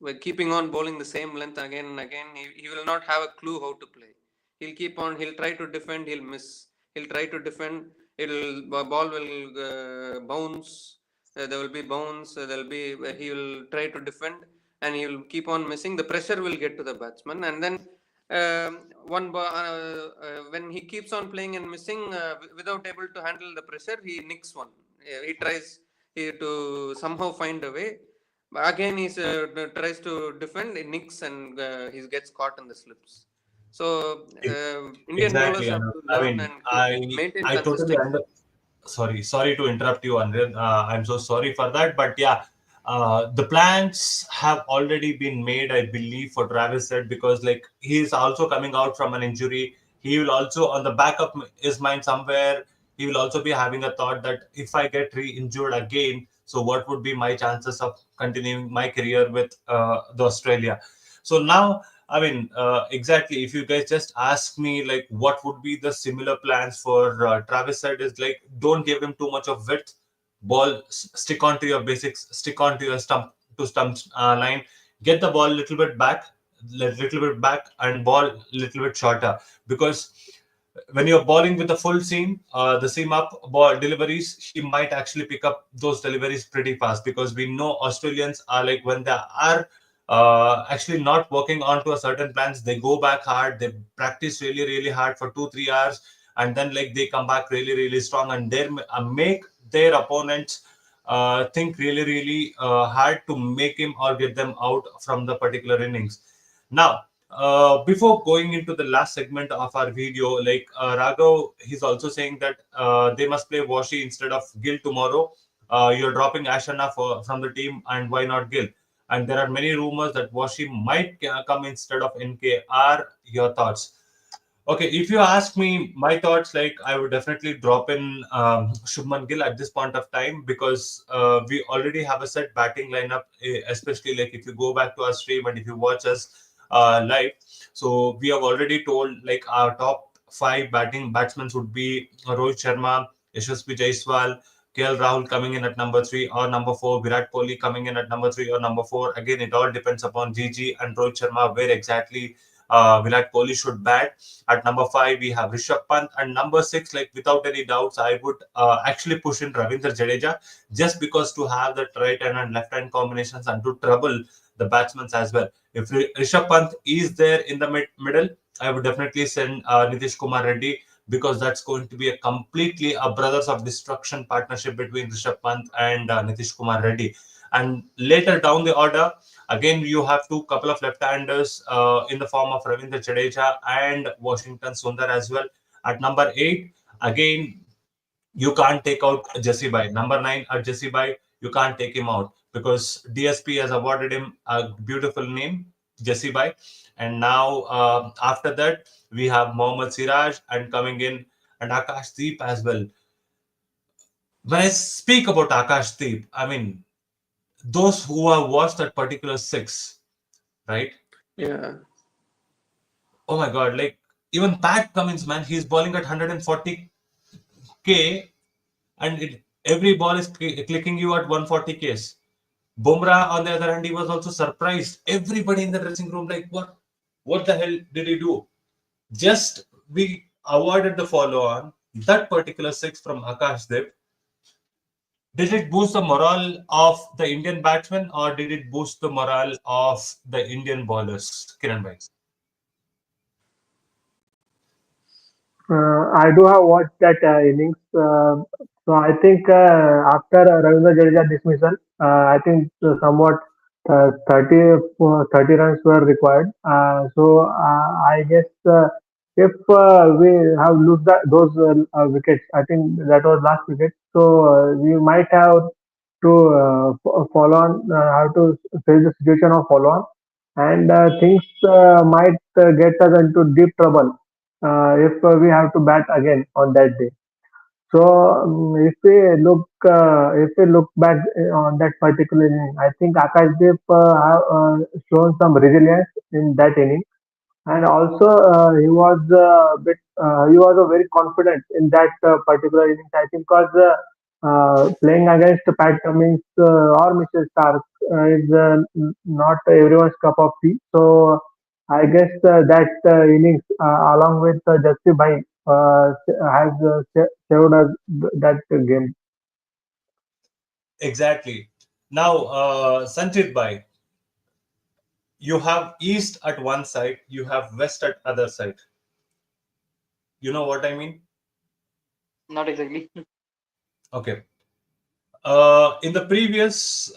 by keeping on bowling the same length again and again. He will not have a clue how to play. He'll keep on. He'll try to defend. He'll miss. He'll try to defend. It'll ball will bounce. There will be bounce. There'll be he will try to defend and he will keep on missing. The pressure will get to the batsman, and then when he keeps on playing and missing without able to handle the pressure, he nicks one. He tries to somehow find a way. But again, he tries to defend, he nicks, and he gets caught in the slips. So Indian bowlers Exactly. have And to I learn mean, and I maintain I totally consistency. under. Sorry to interrupt you, Andrea. I'm so sorry for that. But yeah, the plans have already been made, I believe, for Travis said, because like he is also coming out from an injury. He will also, on the back of his mind somewhere, he will also be having a thought that if I get re-injured again, so what would be my chances of continuing my career with the Australia? So now, I mean, exactly. If you guys just ask me, like, what would be the similar plans for Travis said is like, don't give him too much of width. Ball, stick onto your basics, stick onto your stump line. Get the ball little bit back, and ball little bit shorter, because when you're bowling with the full seam, the seam up deliveries, she might actually pick up those deliveries pretty fast, because we know Australians are like, when they are actually not working onto a certain plans, they go back hard, they practice really, really hard for 2-3 hours, and then like they come back really, really strong, and they make their opponents think really, really hard to make him or get them out from the particular innings. Now, before going into the last segment of our video, like Raghav, he's also saying that they must play Washi instead of Gill tomorrow. You're dropping Ashana from the team, and why not Gill? And there are many rumors that Washi might come instead of NK. Are your thoughts? Okay, if you ask me, my thoughts, like I would definitely drop in Shubman Gill at this point of time, because we already have a set batting lineup, especially like if you go back to our stream and if you watch us live. So we have already told like our top five batsmen would be Rohit Sharma, Yashasvi Jaiswal, KL Rahul coming in at number three or number four, Virat Kohli coming in at number three or number four. Again, it all depends upon GG and Rohit Sharma where exactly Virat Kohli should bat. At number five, we have Rishabh Pant, and number six, like without any doubts, I would actually push in Ravindra Jadeja, just because to have that right hand and left hand combinations and to trouble the batsmen as well. If Rishabh Pant is there in the middle, I would definitely send Nitish Kumar Reddy, because that's going to be a completely a brothers of destruction partnership between Rishabh Pant and Nitish Kumar Reddy. And later down the order, again, you have two couple of left-handers in the form of Ravindra Jadeja and Washington Sundar as well. At number eight, again, you can't take out Jesse Bai. Number nine at Jesse Bai, you can't take him out, because DSP has awarded him a beautiful name, Jesse Bai. And now after that, we have Mohammad Siraj and coming in, and Akash Deep as well. When I speak about Akash Deep, I mean, those who have watched that particular six, right? Yeah. Oh my God, like even Pat Cummins, man, he's bowling at 140k, and every ball is clicking you at 140 Ks. Bumrah, on the other hand, he was also surprised. Everybody in the dressing room, like, what the hell did he do? Just we avoided the follow on. That particular six from Akash Dev, did it boost the morale of the Indian batsmen, or did it boost the morale of the Indian bowlers, Kiran Bhai? I do have watched that innings. So I think after Ravindra Jadeja dismissal, I think somewhat 30, 30 runs were required. I guess if we have lose those wickets, I think that was last wicket. So we might have to follow on, have to face the situation of follow on, and things might get us into deep trouble if we have to bat again on that day. So if we look back on that particular inning, I think Akashdeep have shown some resilience in that inning, and also he was very confident in that particular innings. I think because playing against Pat Cummins or Mr. Stark is not everyone's cup of tea. So I guess that innings along with Jaspreet Bhai has saved us that game. Exactly. Now, Sanjit Bhai, you have east at one side, you have west at other side. You know what I mean? Not exactly. Okay. In the previous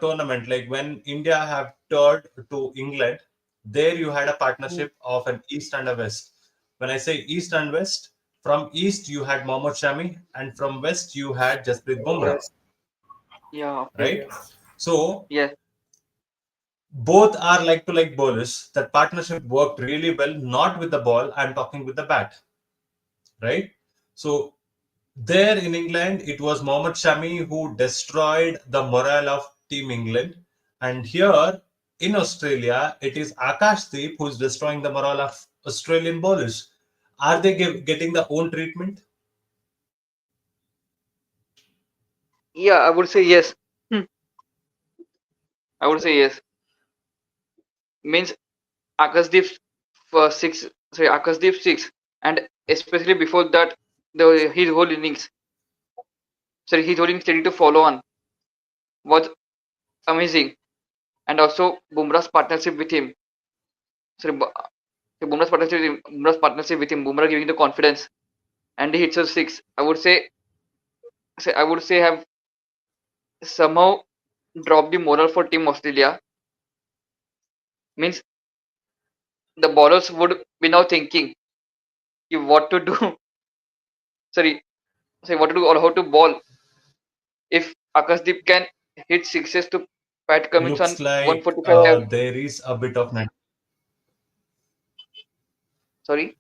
tournament, like when India have toured to England, there you had a Hmm. partnership of an east and a west. When I say east and west, from east you had Mohammad Shami, and from west you had Jasprit Bumrah, Yes, Yeah. Okay. right? yes, So Yes. both are like to like bowlers. That partnership worked really well, not with the ball, I'm talking with the bat, right? So there in England, it was Mohammad Shami who destroyed the morale of Team England. And here in Australia, it is Akash Deep who is destroying the morale of Australian bowlers. Are they getting the own treatment? Yeah. I would say yes. Hmm. I would say yes. Means Akasdeep for six. Sorry, Akasdeep six. and especially before that, his whole innings, sorry, his whole innings ready to follow on was amazing, and also Bumrah's partnership with him. Sorry, Bumrah's partnership with him, Bumrah giving the confidence, and he hits a six. I would say have somehow dropped the moral for Team Australia. Means the bowlers would be now thinking what to do. sorry, what to do or how to bowl if Akashdeep can hit sixes to Pat Cummins on Looks like 145. there is a bit of Sorry.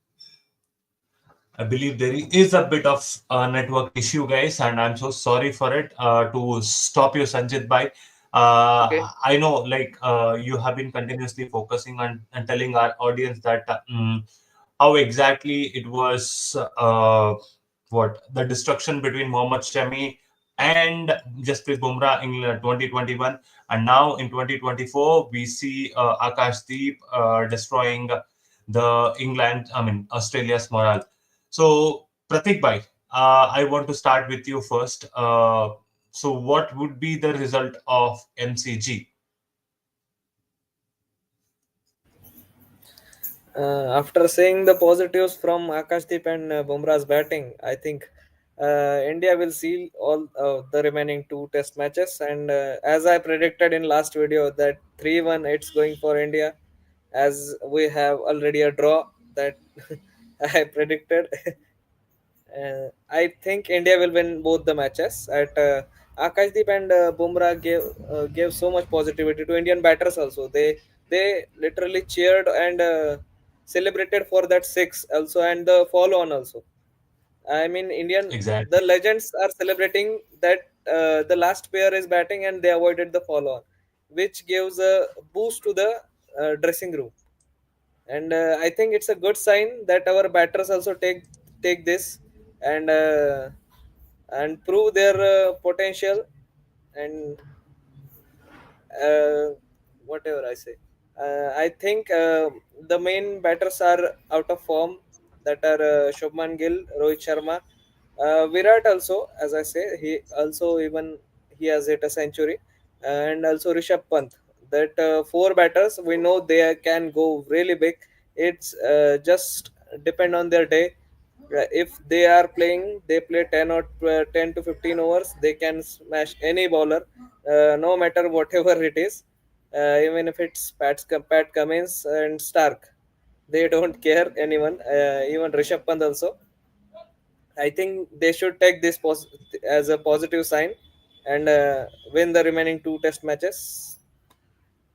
I believe there is a bit of network issue, guys, and I'm so sorry for it. To stop you, Sanjit Bhai. Okay. I know, like, you have been continuously focusing on and telling our audience that how exactly it was what the destruction between Mohammad Shami and Jasprit Bumrah in 2021, and now in 2024 we see Akashdeep destroying the Australia's morale. So, Pratik bhai, I want to start with you first. So, what would be the result of MCG? After seeing the positives from Akashdeep and Bumrah's batting, I think India will seal all the remaining two test matches. And as I predicted in last video, that 3-1 it's going for India, as we have already a draw that I predicted. I think India will win both the matches. At Akashdeep and Bumrah gave so much positivity to Indian batters also. They literally cheered and celebrated for that six also and the follow on also. I mean, the Exactly. legends are celebrating that the last pair is batting and they avoided the follow on, which gives a boost to the dressing room. And I think it's a good sign that our batters also take this and prove their potential and uh, whatever I say. I think the main batters are out of form. That are Shubman Gill, Rohit Sharma, Virat also. As I say, he also even he has hit a century, and also Rishabh Pant. That four batters we know they can go really big. It's just depend on their day. If they are playing, they play 10 to 15 overs. They can smash any bowler, no matter whatever it is. Even if it's Pat Cummins and Stark, they don't care anyone. Even Rishabh Pant also. I think they should take this as a positive sign and win the remaining two test matches.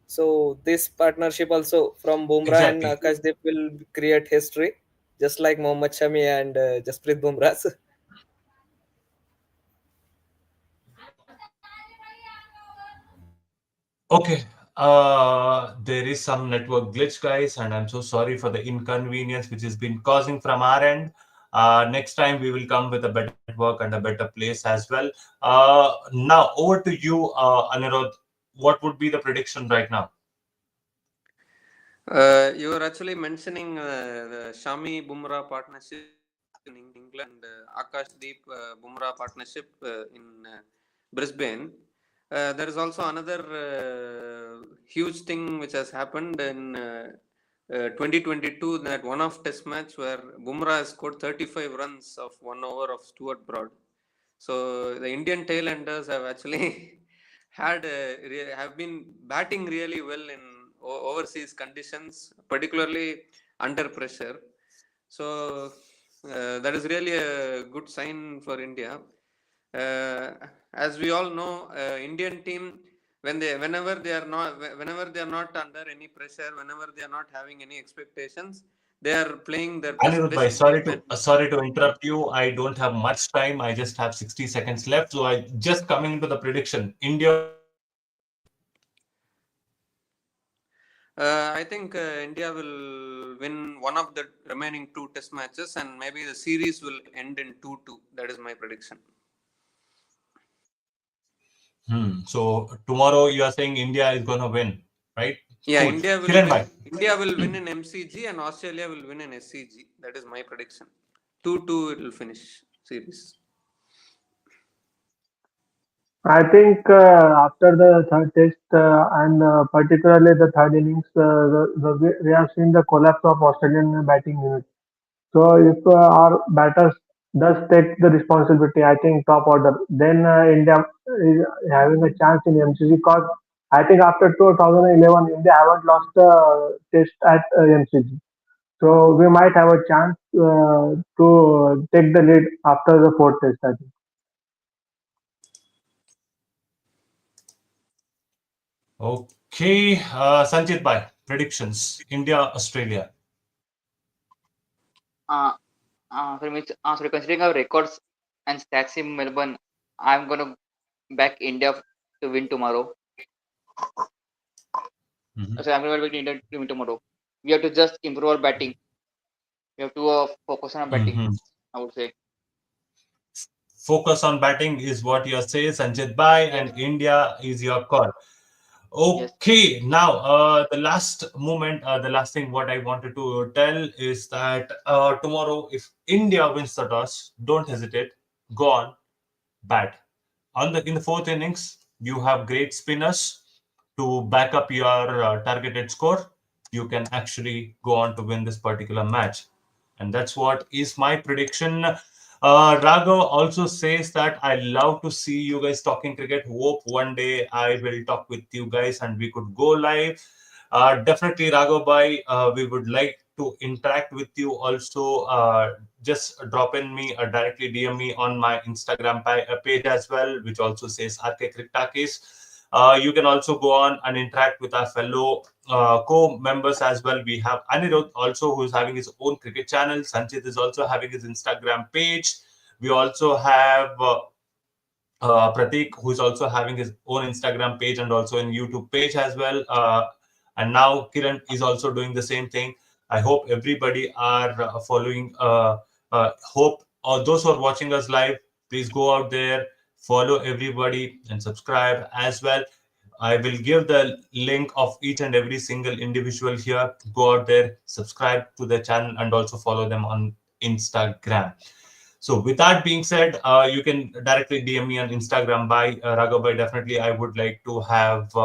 So this partnership also from Bumrah and Exactly. Akashdeep will create history, just like Mohammad Shami and Jasprit Bumrah. Okay. There is some network glitch, guys, and I'm so sorry for the inconvenience which has been causing from our end. Next time we will come with a better network and a better place as well. Now over to you, Anirudh. What would be the prediction right now? You were actually mentioning the Shami Bumrah partnership in England and Akashdeep Bumrah partnership in Brisbane. There is also another huge thing which has happened in 2022, that one of test match where Bumrah has scored 35 runs of 1 over of Stuart Broad. So the Indian tailenders have actually have been batting really well in overseas conditions, particularly under pressure. So that is really a good sign for India. As we all know, Indian team, whenever they are not under any pressure, whenever they are not having any expectations, they are playing their Anirudh bhai, best game. And sorry to interrupt you. I don't have much time. I just have 60 seconds left. So I just coming into the prediction. India versus Pakistan. I think India will win one of the remaining two test matches, and maybe the series will end in 2-2. That is my prediction. So tomorrow you are saying India is going to win, right? Yeah, Cool. India will Kiran win. bhai. India will win in MCG and Australia will win in SCG. That is my prediction. 2-2 it will finish series. I think after the third test and particularly the third innings, we have seen the collapse of Australian batting unit. So if our batters does take the responsibility, I think top order, then India is having a chance in MCC because I think after 2011 India haven't lost a test at MCG. So we might have a chance to take the lead after the fourth test. I think. Okay, Sanjit bhai, predictions. India, Australia. Uh, sorry, considering our records and stats in Melbourne, I'm gonna back India to win tomorrow. Mhm. So I'm gonna back India to win tomorrow. We have to just improve our batting. We have to focus on our batting. Mhm. I would say Focus on batting is what you say, Sanjit bhai, yes, and India is your call. yes, Okay, now the last moment, the last thing what I wanted to tell is that tomorrow, if India wins the toss, don't hesitate, go on, bat. On the in the fourth innings, you have great spinners to back up your targeted score. You can actually go on to win this particular match, and that's what is my prediction. Raghav also says that I love to see you guys talking cricket. Hope one day I will talk with you guys and we could go live. Definitely, Raghav bhai, we would like to interact with you also. Just drop in me or directly DM me on my Instagram page as well, which also says RK Kriktakis. You can also go on and interact with our fellow co-members as well. We have Anirudh also, who is having his own cricket channel. Sanchit is also having his Instagram page. We also have Pratik, who is also having his own Instagram page and also in YouTube page as well. And now Kiran is also doing the same thing. I hope everybody are following. Hope those who are watching us live, please go out there, follow everybody, and subscribe as well. I will give the link of each and every single individual here. Go out there, subscribe to the channel, and also follow them on Instagram. So with that being said, you can directly DM me on Instagram by Raghav bhai. Definitely, I would like to have.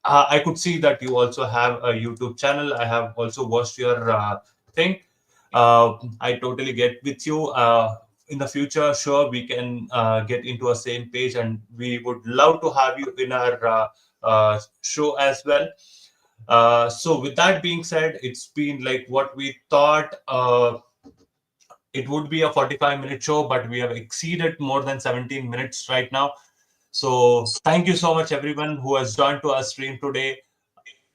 I could see that you also have a YouTube channel. I have also watched your thing. I totally get with you. In the future, sure, we can get into a same page, and we would love to have you in our show as well. So with that being said, it's been like what we thought. It would be a 45-minute show, but we have exceeded more than 17 minutes right now. So thank you so much, everyone who has joined to our stream today.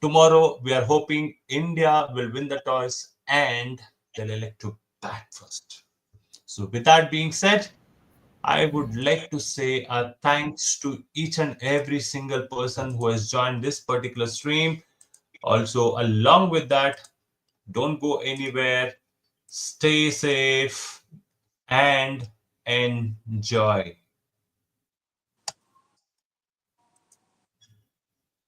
Tomorrow, we are hoping India will win the toss and they'll elect to bat first. So with that being said, I would like to say a thanks to each and every single person who has joined this particular stream. Also, along with that, don't go anywhere, stay safe, and enjoy.